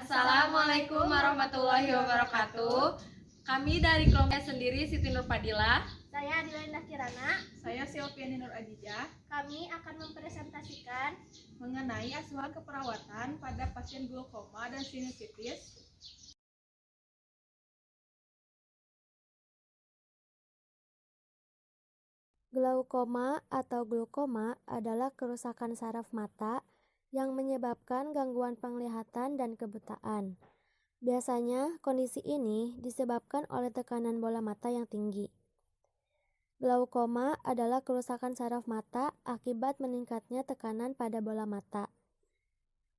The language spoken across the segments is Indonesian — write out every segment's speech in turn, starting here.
Assalamualaikum warahmatullahi wabarakatuh. Kami dari kelompok sendiri Siti Nur Fadila. Saya Adilinda Kirana. Saya Silviani Nur Adijah. Kami akan mempresentasikan mengenai asuhan keperawatan pada pasien glaukoma dan sinusitis. Glaukoma atau glaukoma adalah kerusakan saraf mata yang menyebabkan gangguan penglihatan dan kebutaan. Biasanya, kondisi ini disebabkan oleh tekanan bola mata yang tinggi. Glaukoma adalah kerusakan saraf mata akibat meningkatnya tekanan pada bola mata.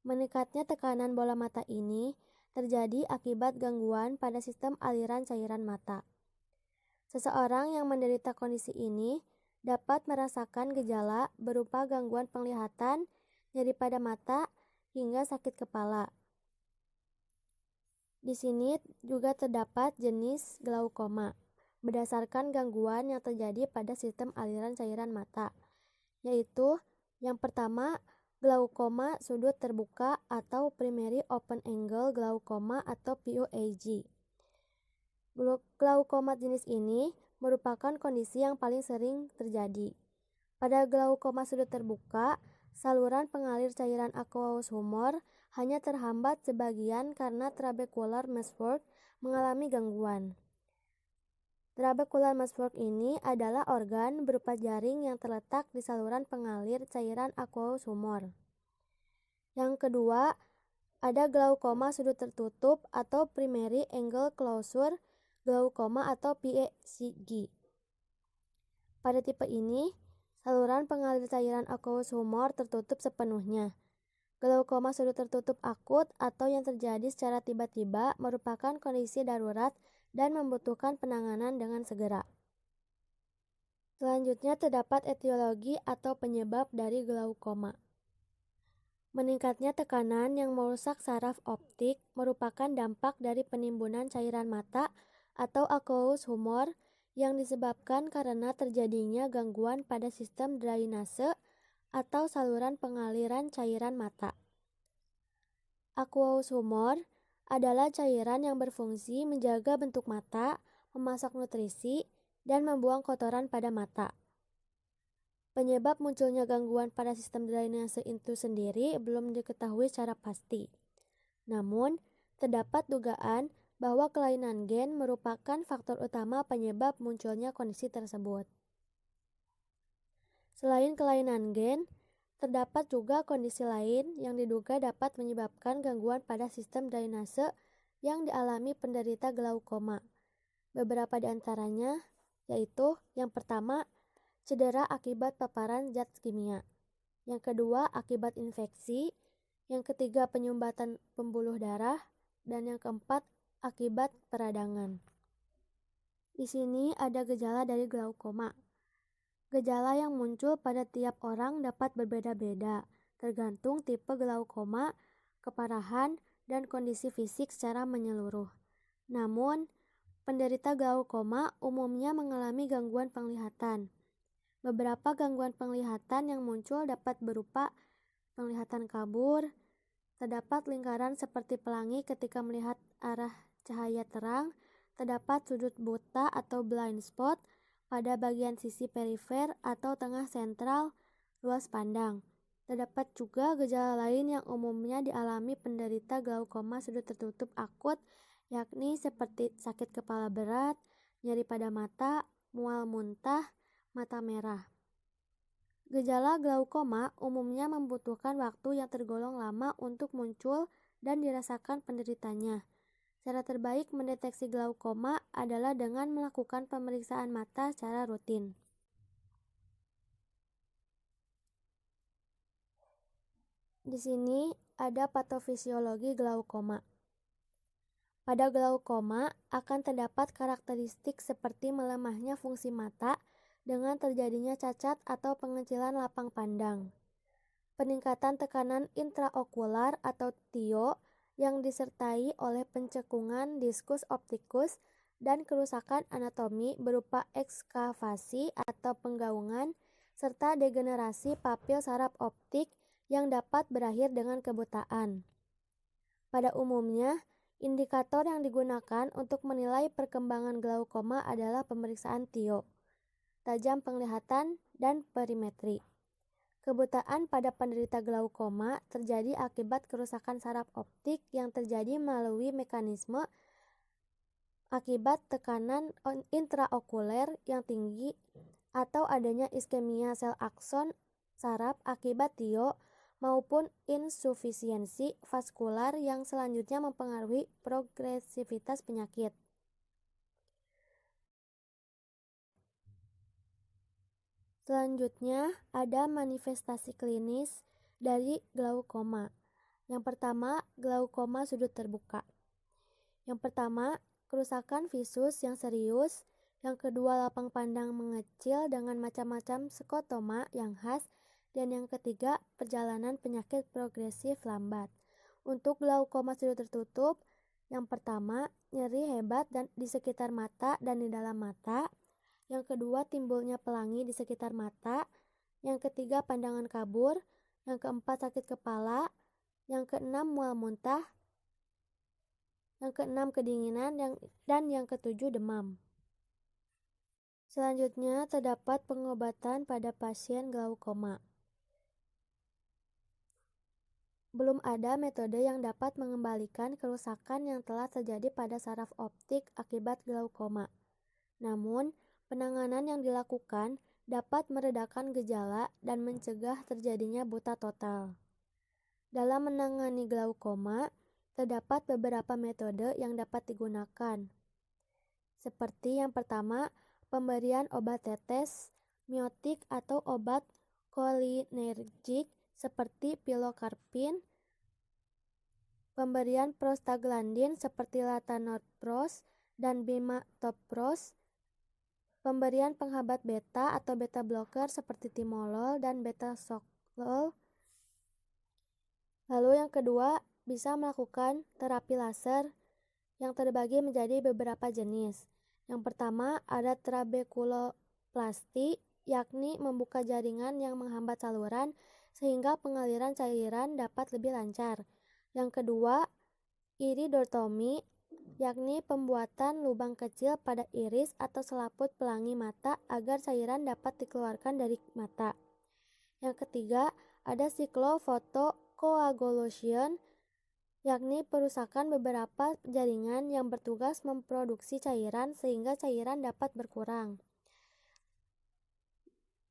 Meningkatnya tekanan bola mata ini terjadi akibat gangguan pada sistem aliran cairan mata. Seseorang yang menderita kondisi ini dapat merasakan gejala berupa gangguan penglihatan, nyeri pada mata, hingga sakit kepala. Di sini juga terdapat jenis glaukoma berdasarkan gangguan yang terjadi pada sistem aliran cairan mata, yaitu yang pertama glaukoma sudut terbuka atau primary open angle glaucoma atau POAG. Glaukoma jenis ini merupakan kondisi yang paling sering terjadi. Pada glaukoma sudut terbuka, saluran pengalir cairan aqueous humor hanya terhambat sebagian karena trabecular meshwork mengalami gangguan. Trabecular meshwork ini adalah organ berupa jaring yang terletak di saluran pengalir cairan aqueous humor. Yang kedua, ada glaukoma sudut tertutup atau primary angle closure glaukoma atau PACG. Pada tipe ini, saluran pengalir cairan aqueous humor tertutup sepenuhnya. Glaukoma sudut tertutup akut atau yang terjadi secara tiba-tiba merupakan kondisi darurat dan membutuhkan penanganan dengan segera. Selanjutnya terdapat etiologi atau penyebab dari glaukoma. Meningkatnya tekanan yang merusak saraf optik merupakan dampak dari penimbunan cairan mata atau aqueous humor yang disebabkan karena terjadinya gangguan pada sistem drainase atau saluran pengaliran cairan mata. Aqueous humor adalah cairan yang berfungsi menjaga bentuk mata, memasok nutrisi, dan membuang kotoran pada mata. Penyebab munculnya gangguan pada sistem drainase itu sendiri belum diketahui secara pasti. Namun, terdapat dugaan bahwa kelainan gen merupakan faktor utama penyebab munculnya kondisi tersebut. Selain kelainan gen, terdapat juga kondisi lain yang diduga dapat menyebabkan gangguan pada sistem drainase yang dialami penderita glaukoma. Beberapa di antaranya yaitu yang pertama, cedera akibat paparan zat kimia. Yang kedua, akibat infeksi. Yang ketiga, penyumbatan pembuluh darah. Dan yang keempat, akibat peradangan. Di sini ada gejala dari glaukoma. Gejala yang muncul pada tiap orang dapat berbeda-beda, tergantung tipe glaukoma, keparahan, dan kondisi fisik secara menyeluruh. Namun, penderita glaukoma umumnya mengalami gangguan penglihatan. Beberapa gangguan penglihatan yang muncul dapat berupa penglihatan kabur, terdapat lingkaran seperti pelangi ketika melihat arah cahaya terang, terdapat sudut buta atau blind spot pada bagian sisi perifer atau tengah sentral luas pandang. Terdapat juga gejala lain yang umumnya dialami penderita glaukoma sudut tertutup akut, yakni seperti sakit kepala berat, nyeri pada mata, mual muntah, mata merah. Gejala glaukoma umumnya membutuhkan waktu yang tergolong lama untuk muncul dan dirasakan penderitanya. Cara terbaik mendeteksi glaukoma adalah dengan melakukan pemeriksaan mata secara rutin. Di sini ada patofisiologi glaukoma. Pada glaukoma akan terdapat karakteristik seperti melemahnya fungsi mata dengan terjadinya cacat atau pengecilan lapang pandang. Peningkatan tekanan intraokular atau TIO yang disertai oleh pencekungan diskus optikus dan kerusakan anatomi berupa ekskavasi atau penggaungan serta degenerasi papil saraf optik yang dapat berakhir dengan kebutaan. Pada umumnya, indikator yang digunakan untuk menilai perkembangan glaukoma adalah pemeriksaan TIO, tajam penglihatan, dan perimetri. Kebutaan pada penderita glaukoma terjadi akibat kerusakan saraf optik yang terjadi melalui mekanisme akibat tekanan intraokuler yang tinggi atau adanya iskemia sel akson saraf akibat TIO maupun insufisiensi vaskular yang selanjutnya mempengaruhi progresivitas penyakit. Selanjutnya, ada manifestasi klinis dari glaukoma. Yang pertama, glaukoma sudut terbuka. Yang pertama, kerusakan visus yang serius. Yang kedua, lapang pandang mengecil dengan macam-macam skotoma yang khas. Dan yang ketiga, perjalanan penyakit progresif lambat. Untuk glaukoma sudut tertutup, yang pertama, nyeri hebat dan di sekitar mata dan di dalam mata. Yang kedua, timbulnya pelangi di sekitar mata. Yang ketiga, pandangan kabur. Yang keempat, sakit kepala. Yang keenam, mual muntah. Yang keenam, kedinginan. Dan yang ketujuh, demam. Selanjutnya, terdapat pengobatan pada pasien glaukoma. Belum ada metode yang dapat mengembalikan kerusakan yang telah terjadi pada saraf optik akibat glaukoma. Namun, penanganan yang dilakukan dapat meredakan gejala dan mencegah terjadinya buta total. Dalam menangani glaukoma, terdapat beberapa metode yang dapat digunakan. Seperti yang pertama, pemberian obat tetes, miotik atau obat kolinergik seperti pilokarpin, pemberian prostaglandin seperti latanoprost dan bimatopros, pemberian penghambat beta atau beta blocker seperti timolol dan betazoxolol. Lalu yang kedua, bisa melakukan terapi laser yang terbagi menjadi beberapa jenis. Yang pertama, ada trabekuloplasti, yakni membuka jaringan yang menghambat saluran sehingga pengaliran cairan dapat lebih lancar. Yang kedua, iridotomi, yakni pembuatan lubang kecil pada iris atau selaput pelangi mata agar cairan dapat dikeluarkan dari mata. Yang ketiga, ada cyclofotocoagulation, yakni perusakan beberapa jaringan yang bertugas memproduksi cairan sehingga cairan dapat berkurang.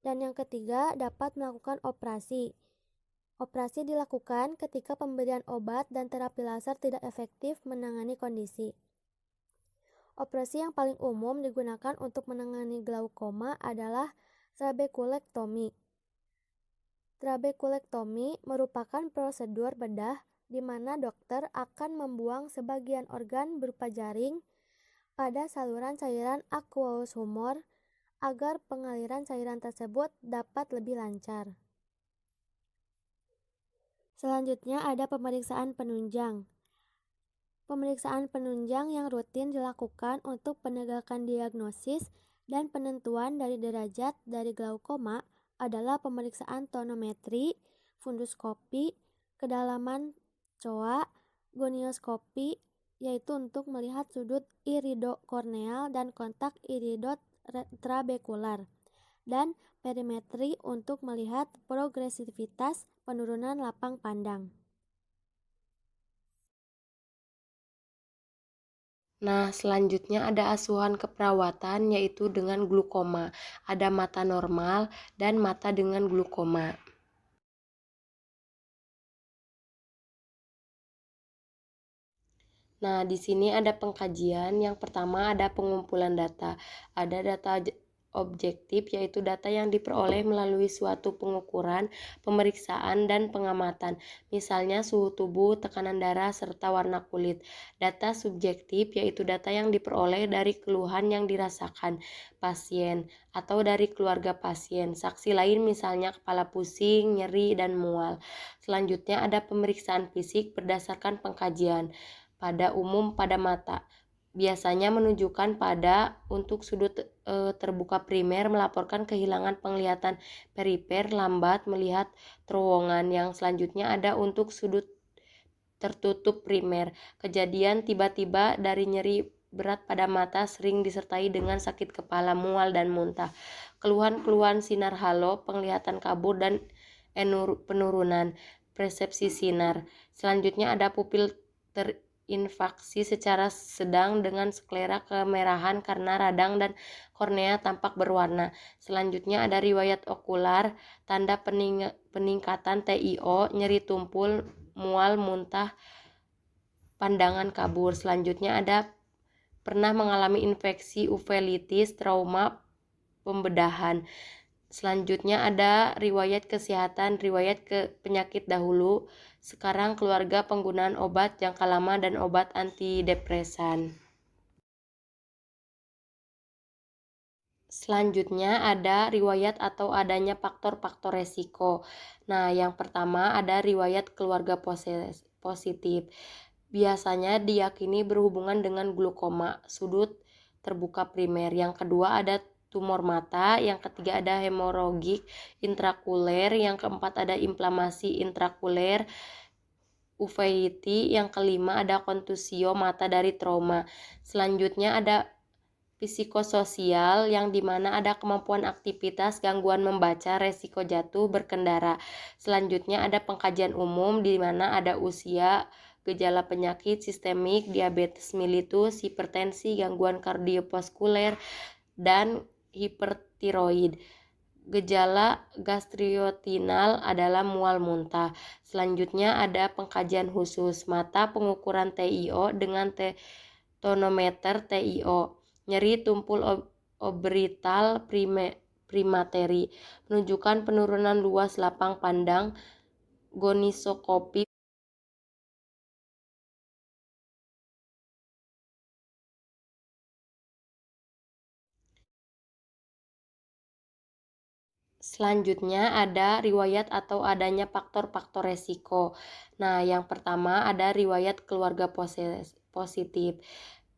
Dan yang ketiga, dapat melakukan operasi. Operasi dilakukan ketika pemberian obat dan terapi laser tidak efektif menangani kondisi. Operasi yang paling umum digunakan untuk menangani glaukoma adalah trabekulektomi. Trabekulektomi merupakan prosedur bedah di mana dokter akan membuang sebagian organ berupa jaring pada saluran cairan aqueous humor agar pengaliran cairan tersebut dapat lebih lancar. Selanjutnya ada pemeriksaan penunjang. Pemeriksaan penunjang yang rutin dilakukan untuk penegakan diagnosis dan penentuan dari derajat dari glaukoma adalah pemeriksaan tonometri, funduskopi, kedalaman COA, gonioskopi, yaitu untuk melihat sudut iridokorneal dan kontak iridotrabekular, dan perimetri untuk melihat progresivitas penurunan lapang pandang. Nah, selanjutnya ada asuhan keperawatan yaitu dengan glukoma. Ada mata normal dan mata dengan glukoma. Nah, di sini ada pengkajian. Yang pertama ada pengumpulan data. Ada data objektif, yaitu data yang diperoleh melalui suatu pengukuran, pemeriksaan, dan pengamatan, misalnya suhu tubuh, tekanan darah, serta warna kulit. Data subjektif, yaitu data yang diperoleh dari keluhan yang dirasakan pasien atau dari keluarga pasien, saksi lain misalnya kepala pusing, nyeri, dan mual. Selanjutnya ada pemeriksaan fisik berdasarkan pengkajian. Pada umum pada mata, biasanya menunjukkan pada untuk sudut terbuka primer melaporkan kehilangan penglihatan perifer, lambat melihat terowongan. Yang selanjutnya ada untuk sudut tertutup primer. Kejadian tiba-tiba dari nyeri berat pada mata sering disertai dengan sakit kepala, mual, dan muntah. Keluhan-keluhan sinar halo, penglihatan kabur, dan penurunan persepsi sinar. Selanjutnya ada pupil terinfeksi secara sedang dengan sklera kemerahan karena radang dan kornea tampak berwarna. Selanjutnya ada riwayat okular, tanda peningkatan TIO, nyeri tumpul, mual, muntah, pandangan kabur. Selanjutnya ada pernah mengalami infeksi uveitis, trauma, pembedahan. Selanjutnya ada riwayat kesehatan, riwayat penyakit dahulu, sekarang keluarga penggunaan obat jangka lama dan obat antidepresan. Selanjutnya ada riwayat atau adanya faktor-faktor resiko. Nah, yang pertama ada riwayat keluarga positif. Biasanya diyakini berhubungan dengan glukoma, sudut terbuka primer. Yang kedua ada tumor mata, yang ketiga ada hemoragik intrakuler, yang keempat ada inflamasi intrakuler, uveitis, yang kelima ada kontusio mata dari trauma. Selanjutnya ada psikososial, yang dimana ada kemampuan aktivitas, gangguan membaca, resiko jatuh, berkendara. Selanjutnya ada pengkajian umum, dimana ada usia, gejala penyakit sistemik, diabetes mellitus, hipertensi, gangguan kardiovaskuler, dan hipertiroid. Gejala gastrointestinal adalah mual muntah. Selanjutnya ada pengkajian khusus mata, pengukuran TIO dengan tonometer TIO, nyeri tumpul orbital primateri, menunjukkan penurunan luas lapang pandang, gonisoskopi. Selanjutnya ada riwayat atau adanya faktor-faktor resiko. Nah, yang pertama ada riwayat keluarga positif.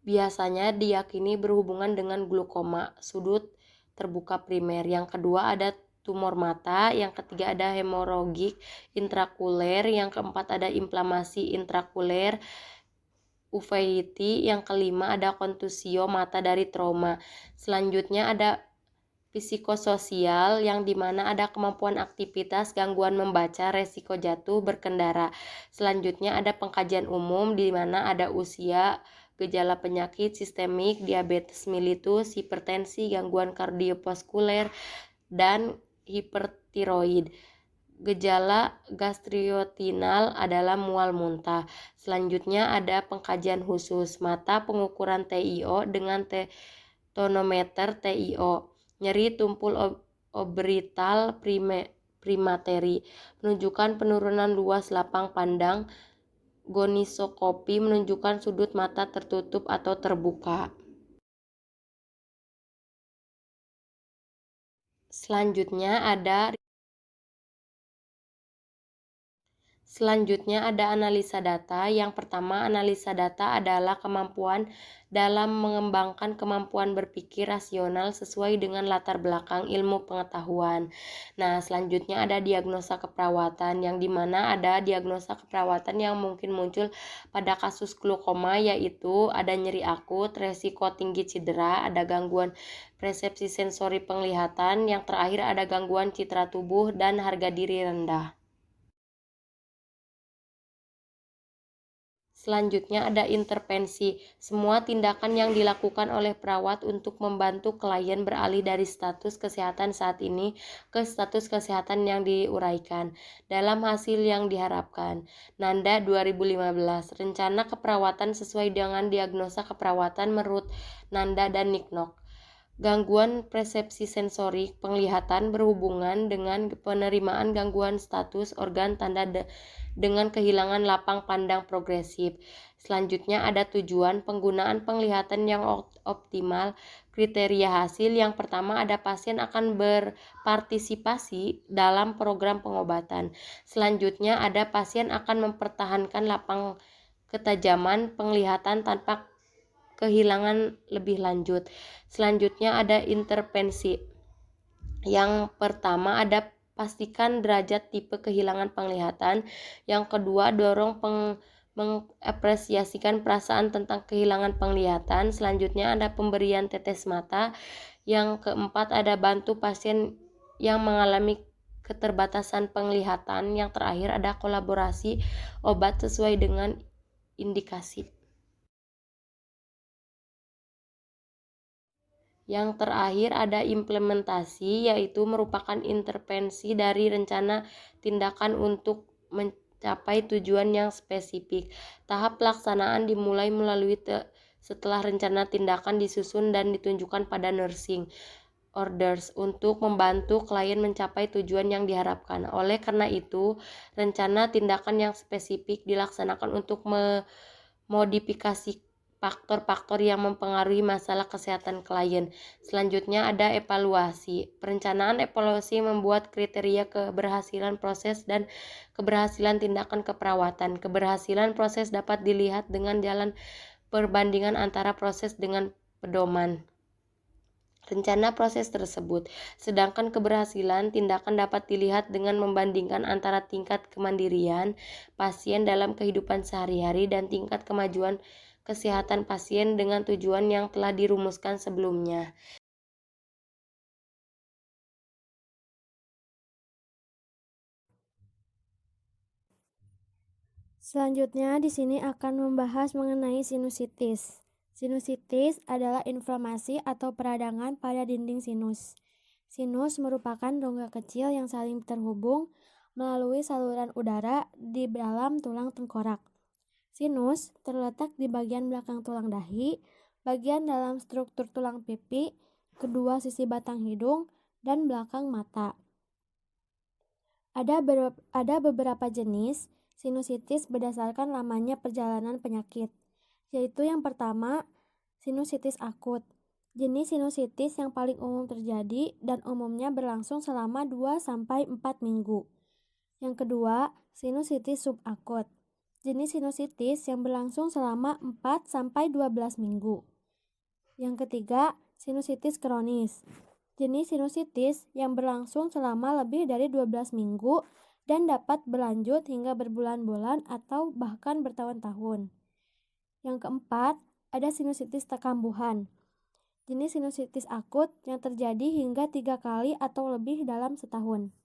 Biasanya diyakini berhubungan dengan glukoma, sudut terbuka primer. Yang kedua ada tumor mata, yang ketiga ada hemoragik intrakuler, yang keempat ada inflamasi intrakuler, uveitis, yang kelima ada kontusio mata dari trauma. Selanjutnya ada psikososial, yang dimana ada kemampuan aktivitas, gangguan membaca, resiko jatuh, berkendara. Selanjutnya ada pengkajian umum, dimana ada usia, gejala penyakit sistemik, diabetes mellitus, hipertensi, gangguan kardiovaskuler, dan hipertiroid. Gejala gastrointestinal adalah mual muntah. Selanjutnya ada pengkajian khusus mata, pengukuran TIO dengan tonometer TIO, nyeri tumpul orbital primateri, menunjukkan penurunan luas lapang pandang, gonisoskopi, menunjukkan sudut mata tertutup atau terbuka. Selanjutnya ada analisa data. Yang pertama, analisa data adalah kemampuan dalam mengembangkan kemampuan berpikir rasional sesuai dengan latar belakang ilmu pengetahuan. Nah, selanjutnya ada diagnosa keperawatan, yang dimana ada diagnosa keperawatan yang mungkin muncul pada kasus glukoma, yaitu ada nyeri akut, resiko tinggi cedera, ada gangguan persepsi sensori penglihatan, yang terakhir ada gangguan citra tubuh dan harga diri rendah. Selanjutnya ada intervensi. Semua tindakan yang dilakukan oleh perawat untuk membantu klien beralih dari status kesehatan saat ini ke status kesehatan yang diuraikan dalam hasil yang diharapkan. Nanda 2015, rencana keperawatan sesuai dengan diagnosa keperawatan menurut Nanda dan Nicknock. Gangguan persepsi sensori penglihatan berhubungan dengan penerimaan gangguan status organ tanda dengan kehilangan lapang pandang progresif. Selanjutnya ada tujuan penggunaan penglihatan yang optimal. Kriteria hasil, yang pertama ada pasien akan berpartisipasi dalam program pengobatan. Selanjutnya ada pasien akan mempertahankan lapang ketajaman penglihatan tanpa kehilangan lebih lanjut. Selanjutnya ada intervensi. Yang pertama ada pastikan derajat tipe kehilangan penglihatan. Yang kedua, dorong mengapresiasikan perasaan tentang kehilangan penglihatan. Selanjutnya ada pemberian tetes mata. Yang keempat ada bantu pasien yang mengalami keterbatasan penglihatan. Yang terakhir ada kolaborasi obat sesuai dengan indikasi. Yang terakhir ada implementasi, yaitu merupakan intervensi dari rencana tindakan untuk mencapai tujuan yang spesifik. Tahap pelaksanaan dimulai melalui setelah rencana tindakan disusun dan ditunjukkan pada nursing orders untuk membantu klien mencapai tujuan yang diharapkan. Oleh karena itu, rencana tindakan yang spesifik dilaksanakan untuk memodifikasi faktor-faktor yang mempengaruhi masalah kesehatan klien. Selanjutnya ada evaluasi. Perencanaan evaluasi membuat kriteria keberhasilan proses dan keberhasilan tindakan keperawatan. Keberhasilan proses dapat dilihat dengan jalan perbandingan antara proses dengan pedoman rencana proses tersebut. Sedangkan keberhasilan tindakan dapat dilihat dengan membandingkan antara tingkat kemandirian pasien dalam kehidupan sehari-hari dan tingkat kemajuan kesehatan pasien dengan tujuan yang telah dirumuskan sebelumnya. Selanjutnya di sini akan membahas mengenai sinusitis. Sinusitis adalah inflamasi atau peradangan pada dinding sinus. Sinus merupakan rongga kecil yang saling terhubung melalui saluran udara di dalam tulang tengkorak. Sinus terletak di bagian belakang tulang dahi, bagian dalam struktur tulang pipi, kedua sisi batang hidung, dan belakang mata. Ada beberapa jenis sinusitis berdasarkan lamanya perjalanan penyakit, yaitu yang pertama, sinusitis akut. Jenis sinusitis yang paling umum terjadi dan umumnya berlangsung selama 2-4 minggu. Yang kedua, sinusitis subakut. Jenis sinusitis yang berlangsung selama 4-12 minggu. Yang ketiga, sinusitis kronis. Jenis sinusitis yang berlangsung selama lebih dari 12 minggu dan dapat berlanjut hingga berbulan-bulan atau bahkan bertahun-tahun. Yang keempat, ada sinusitis kambuhan. Jenis sinusitis akut yang terjadi hingga 3 kali atau lebih dalam setahun.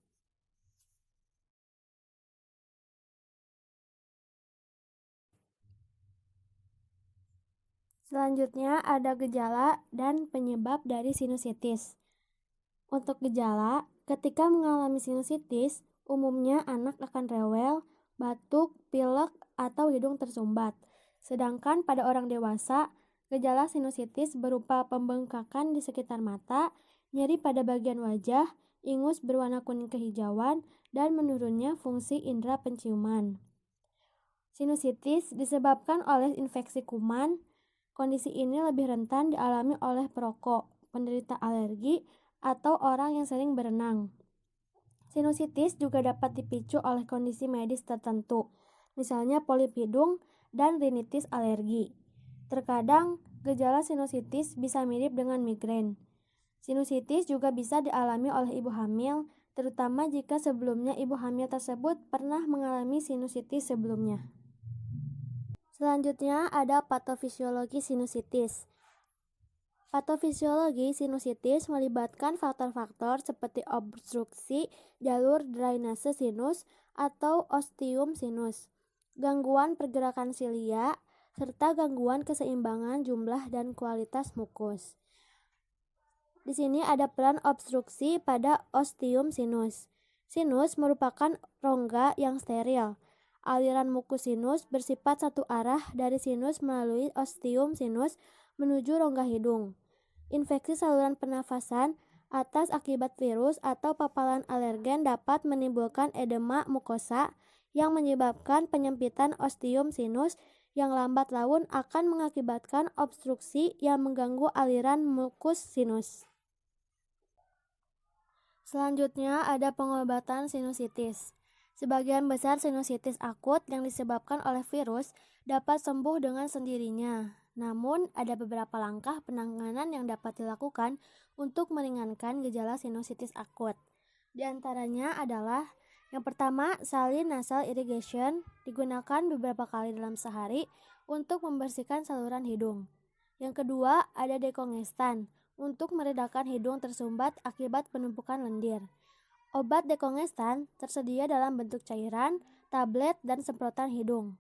Selanjutnya ada gejala dan penyebab dari sinusitis. Untuk gejala, ketika mengalami sinusitis, umumnya anak akan rewel, batuk, pilek, atau hidung tersumbat. Sedangkan pada orang dewasa, gejala sinusitis berupa pembengkakan di sekitar mata, nyeri pada bagian wajah, ingus berwarna kuning kehijauan, dan menurunnya fungsi indera penciuman. Sinusitis disebabkan oleh infeksi kuman. Kondisi ini lebih rentan dialami oleh perokok, penderita alergi, atau orang yang sering berenang. Sinusitis juga dapat dipicu oleh kondisi medis tertentu, misalnya polip hidung dan rinitis alergi. Terkadang, gejala sinusitis bisa mirip dengan migrain. Sinusitis juga bisa dialami oleh ibu hamil, terutama jika sebelumnya ibu hamil tersebut pernah mengalami sinusitis sebelumnya. Selanjutnya ada patofisiologi sinusitis. Patofisiologi sinusitis melibatkan faktor-faktor seperti obstruksi jalur drainase sinus atau ostium sinus, gangguan pergerakan silia, serta gangguan keseimbangan jumlah dan kualitas mukus. Di sini ada peran obstruksi pada ostium sinus. Sinus merupakan rongga yang steril. Aliran mukus sinus bersifat satu arah dari sinus melalui ostium sinus menuju rongga hidung. Infeksi saluran pernafasan atas akibat virus atau paparan alergen dapat menimbulkan edema mukosa yang menyebabkan penyempitan ostium sinus yang lambat laun akan mengakibatkan obstruksi yang mengganggu aliran mukus sinus. Selanjutnya ada pengobatan sinusitis. Sebagian besar sinusitis akut yang disebabkan oleh virus dapat sembuh dengan sendirinya. Namun, ada beberapa langkah penanganan yang dapat dilakukan untuk meringankan gejala sinusitis akut. Di antaranya adalah Yang pertama, salin nasal irrigation digunakan beberapa kali dalam sehari untuk membersihkan saluran hidung. Yang kedua, ada dekongestan untuk meredakan hidung tersumbat akibat penumpukan lendir. Obat dekongestan tersedia dalam bentuk cairan, tablet, dan semprotan hidung.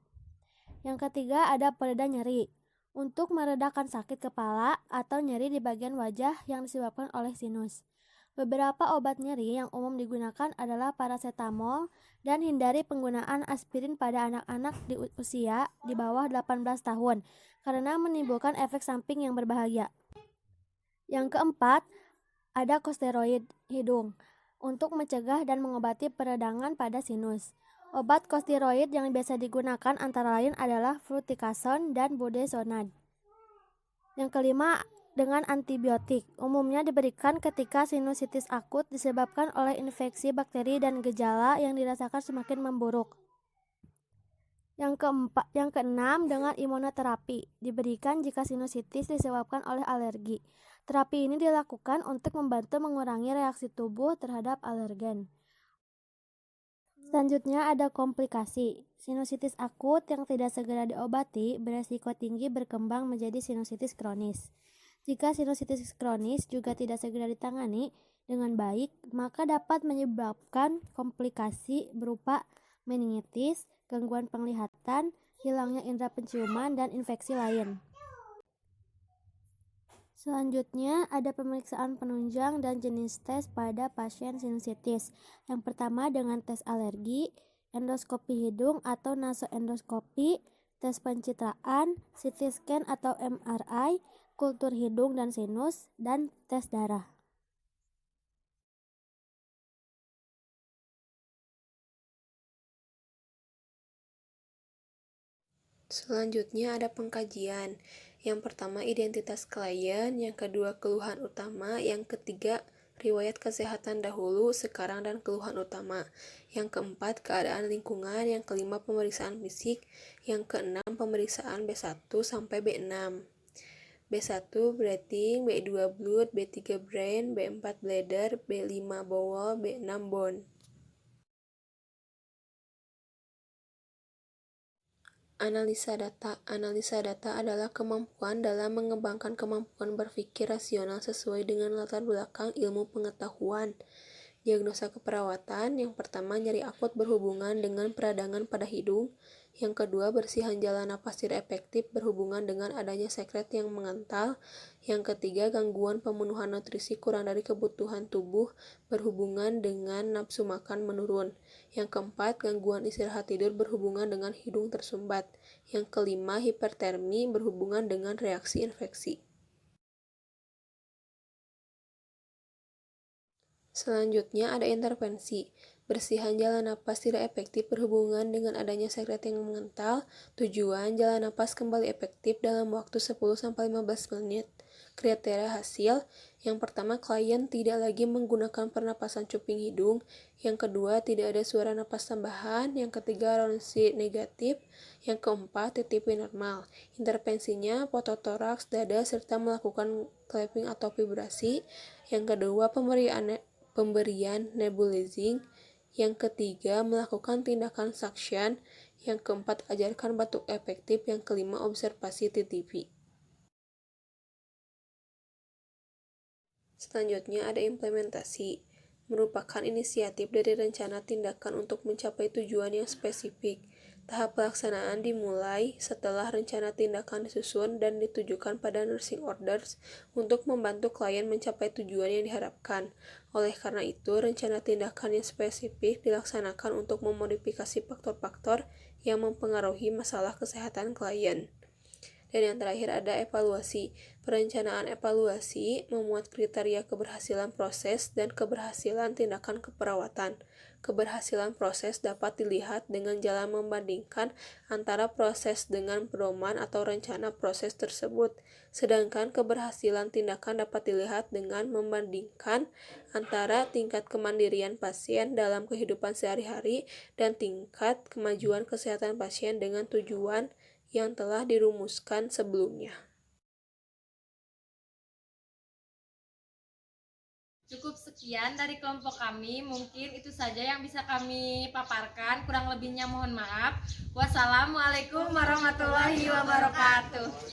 Yang ketiga, ada pereda nyeri untuk meredakan sakit kepala atau nyeri di bagian wajah yang disebabkan oleh sinus. Beberapa obat nyeri yang umum digunakan adalah paracetamol dan hindari penggunaan aspirin pada anak-anak di usia di bawah 18 tahun karena menimbulkan efek samping yang berbahaya. Yang keempat, ada kosteroid hidung untuk mencegah dan mengobati peradangan pada sinus. Obat kosteroid yang biasa digunakan antara lain adalah fluticasone dan budesonide. Yang kelima, dengan antibiotik. Umumnya diberikan ketika sinusitis akut disebabkan oleh infeksi bakteri dan gejala yang dirasakan semakin memburuk. Yang keenam, dengan imunoterapi. Diberikan jika sinusitis disebabkan oleh alergi. Terapi ini dilakukan untuk membantu mengurangi reaksi tubuh terhadap alergen. Selanjutnya ada komplikasi. Sinusitis akut yang tidak segera diobati beresiko tinggi berkembang menjadi sinusitis kronis. Jika sinusitis kronis juga tidak segera ditangani dengan baik, maka dapat menyebabkan komplikasi berupa meningitis, gangguan penglihatan, hilangnya indera penciuman, dan infeksi lain. Selanjutnya ada pemeriksaan penunjang dan jenis tes pada pasien sinusitis. Yang pertama dengan tes alergi, endoskopi hidung atau nasoendoskopi, tes pencitraan, CT scan atau MRI, kultur hidung dan sinus, dan tes darah. Selanjutnya ada pengkajian. Yang pertama identitas klien, yang kedua keluhan utama, yang ketiga riwayat kesehatan dahulu, sekarang, dan keluhan utama. Yang keempat keadaan lingkungan, yang kelima pemeriksaan fisik, yang keenam pemeriksaan B1 sampai B6. B1 breathing, B2 blood, B3 brain, B4 bladder, B5 bowel, B6 bone. Analisa data. Analisa data adalah kemampuan dalam mengembangkan kemampuan berpikir rasional sesuai dengan latar belakang ilmu pengetahuan. Diagnosa keperawatan, yang pertama nyeri akut berhubungan dengan peradangan pada hidung, yang kedua bersihan jalan napas tidak efektif berhubungan dengan adanya sekret yang mengental, yang ketiga gangguan pemenuhan nutrisi kurang dari kebutuhan tubuh berhubungan dengan nafsu makan menurun, yang keempat gangguan istirahat tidur berhubungan dengan hidung tersumbat, yang kelima hipertermi berhubungan dengan reaksi infeksi. Selanjutnya ada intervensi. Bersihan jalan napas tidak efektif berhubungan dengan adanya sekret yang mengental. Tujuan jalan napas kembali efektif dalam waktu 10-15 menit. Kriteria hasil. Yang pertama, klien tidak lagi menggunakan pernapasan cuping hidung. Yang kedua, tidak ada suara napas tambahan. Yang ketiga, ronsi negatif. Yang keempat, TTP normal. Intervensinya fototoraks dada serta melakukan clapping atau vibrasi. Yang kedua, pemberian nebulizing. Yang ketiga, melakukan tindakan suction. Yang keempat, ajarkan batuk efektif. Yang kelima, observasi TTP. Selanjutnya ada implementasi. Merupakan inisiatif dari rencana tindakan untuk mencapai tujuan yang spesifik. Tahap pelaksanaan dimulai setelah rencana tindakan disusun dan ditujukan pada nursing orders untuk membantu klien mencapai tujuan yang diharapkan. Oleh karena itu, rencana tindakan yang spesifik dilaksanakan untuk memodifikasi faktor-faktor yang mempengaruhi masalah kesehatan klien. Dan yang terakhir ada evaluasi. Perencanaan evaluasi memuat kriteria keberhasilan proses dan keberhasilan tindakan keperawatan. Keberhasilan proses dapat dilihat dengan jalan membandingkan antara proses dengan pedoman atau rencana proses tersebut. Sedangkan keberhasilan tindakan dapat dilihat dengan membandingkan antara tingkat kemandirian pasien dalam kehidupan sehari-hari dan tingkat kemajuan kesehatan pasien dengan tujuan yang telah dirumuskan sebelumnya. Cukup sekian dari kelompok kami, mungkin itu saja yang bisa kami paparkan. Kurang lebihnya mohon maaf. Wassalamualaikum warahmatullahi wabarakatuh.